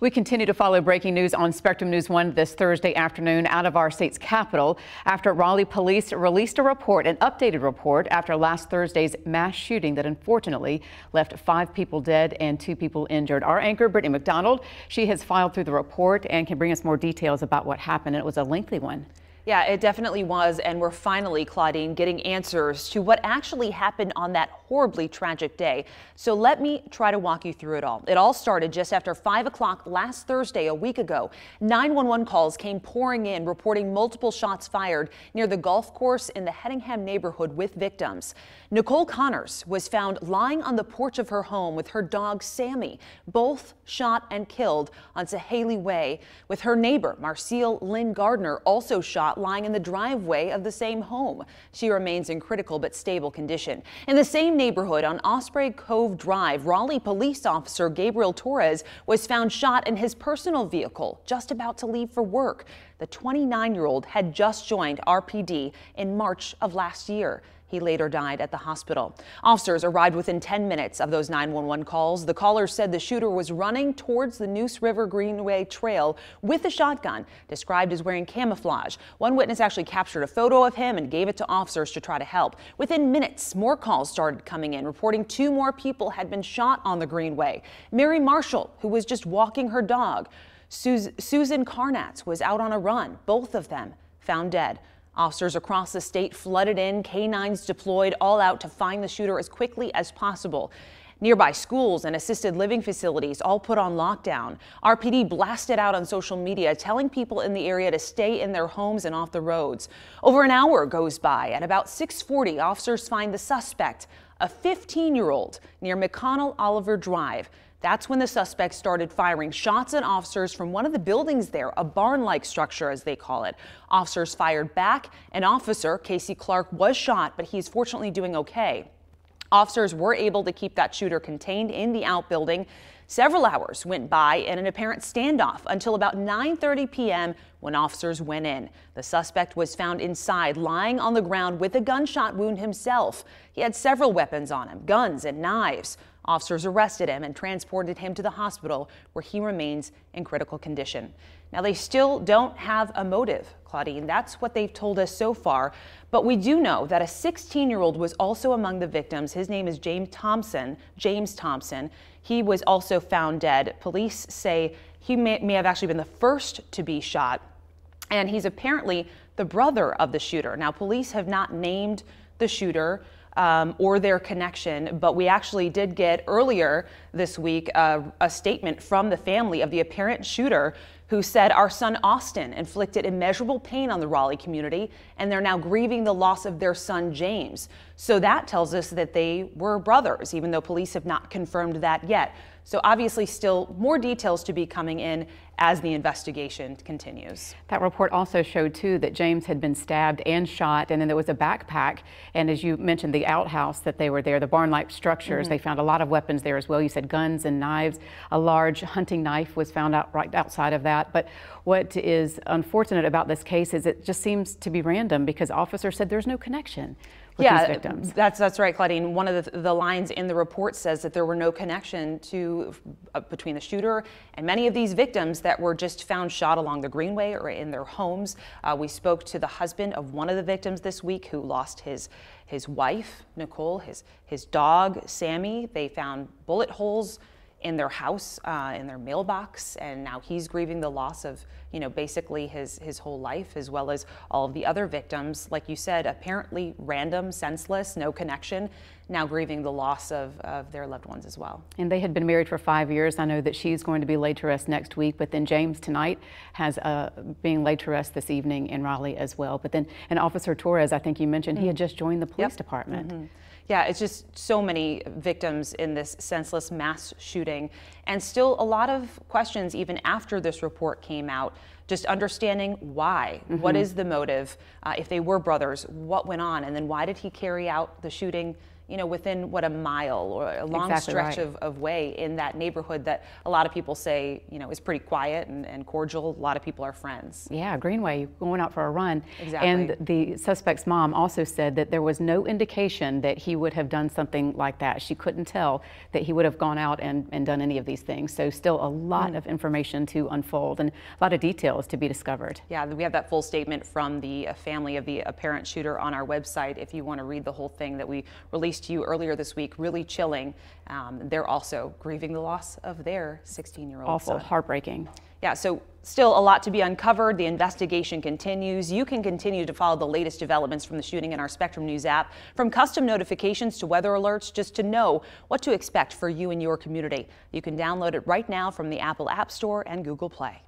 We continue to follow breaking news on Spectrum News 1 this Thursday afternoon out of our state's capital after Raleigh police released an updated report after last Thursday's mass shooting that unfortunately left 5 people dead and 2 people injured. Our anchor, Brittany McDonald, she has filed through the report and can bring us more details about what happened. It was a lengthy one. Yeah, it definitely was, and we're finally, Claudine, getting answers to what actually happened on that horribly tragic day. So let me try to walk you through it all. It all started just after 5 o'clock last Thursday, a week ago. 911 calls came pouring in, reporting multiple shots fired near the golf course in the Hedingham neighborhood with victims. Nicole Connors was found lying on the porch of her home with her dog, Sammy, both shot and killed on Sahaley Way, with her neighbor, Marcelle Lynn Gardner, also shot lying in the driveway of the same home. She remains in critical but stable condition. In the same neighborhood on Osprey Cove Drive, Raleigh police officer Gabriel Torres was found shot in his personal vehicle, just about to leave for work. The 29-year-old had just joined RPD in March of last year. He later died at the hospital. Officers arrived within 10 minutes of those 911 calls. The caller said the shooter was running towards the Neuse River Greenway Trail with a shotgun, described as wearing camouflage. One witness actually captured a photo of him and gave it to officers to try to help. Within minutes, more calls started coming in, reporting 2 more people had been shot on the Greenway. Mary Marshall, who was just walking her dog. Susan Carnatz was out on a run. Both of them found dead. Officers across the state flooded in, canines deployed, all out to find the shooter as quickly as possible. Nearby schools and assisted living facilities all put on lockdown. RPD blasted out on social media, telling people in the area to stay in their homes and off the roads. Over an hour goes by. At about 6:40, officers find the suspect, a 15-year-old, near McConnell Oliver Drive. That's when the suspect started firing shots at officers from one of the buildings there, a barn-like structure as they call it. Officers fired back. An officer, Casey Clark, was shot, but he's fortunately doing okay. Officers were able to keep that shooter contained in the outbuilding. Several hours went by in an apparent standoff until about 9:30 p.m. when officers went in. The suspect was found inside, lying on the ground with a gunshot wound himself. He had several weapons on him, guns and knives. Officers arrested him and transported him to the hospital, where he remains in critical condition. Now, they still don't have a motive, Claudine. That's what they've told us so far. But we do know that a 16-year-old was also among the victims. His name is James Thompson. He was also found dead. Police say he may have actually been the first to be shot, and he's apparently the brother of the shooter. Now, police have not named the shooter or their connection, but we actually did get earlier this week a statement from the family of the apparent shooter, who said our son Austin inflicted immeasurable pain on the Raleigh community, and they're now grieving the loss of their son James. So that tells us that they were brothers, even though police have not confirmed that yet. So obviously still more details to be coming in as the investigation continues. That report also showed too that James had been stabbed and shot, and then there was a backpack, and as you mentioned, the outhouse that they were there, the barn-like structures, they found a lot of weapons there as well. You said guns and knives. A large hunting knife was found out right outside of that. But what is unfortunate about this case is it just seems to be random, because officers said there's no connection with these victims. That's right, Claudine. One of the lines in the report says that there were no connection between the shooter and many of these victims that were just found shot along the Greenway or in their homes. We spoke to the husband of one of the victims this week, who lost his wife, Nicole, his dog, Sammy. They found bullet holes in their house, in their mailbox, and now he's grieving the loss of, basically his whole life, as well as all of the other victims, like you said, apparently random, senseless, no connection, now grieving the loss of their loved ones as well. And they had been married for 5 years. I know that she's going to be laid to rest next week, but then James tonight has being laid to rest this evening in Raleigh as well. But then, and Officer Torres, I think you mentioned, he had just joined the police department. Yeah, it's just so many victims in this senseless mass shooting, and still a lot of questions even after this report came out, just understanding why. What is the motive? If they were brothers, what went on? And then why did he carry out the shooting, within what, a mile or a long Exactly stretch right. of way in that neighborhood that a lot of people say, is pretty quiet and cordial. A lot of people are friends. Yeah, Greenway, going out for a run. Exactly. And the suspect's mom also said that there was no indication that he would have done something like that. She couldn't tell that he would have gone out and done any of these things. So still a lot of information to unfold and a lot of details to be discovered. Yeah, we have that full statement from the family of the apparent shooter on our website if you want to read the whole thing that we released to you earlier this week. Really chilling. They're also grieving the loss of their 16-year-old Awful, son. heartbreaking. Yeah, so still a lot to be uncovered. The investigation continues. You can continue to follow the latest developments from the shooting in our Spectrum News app, from custom notifications to weather alerts, just to know what to expect for you and your community. You can download it right now from the Apple App Store and Google Play.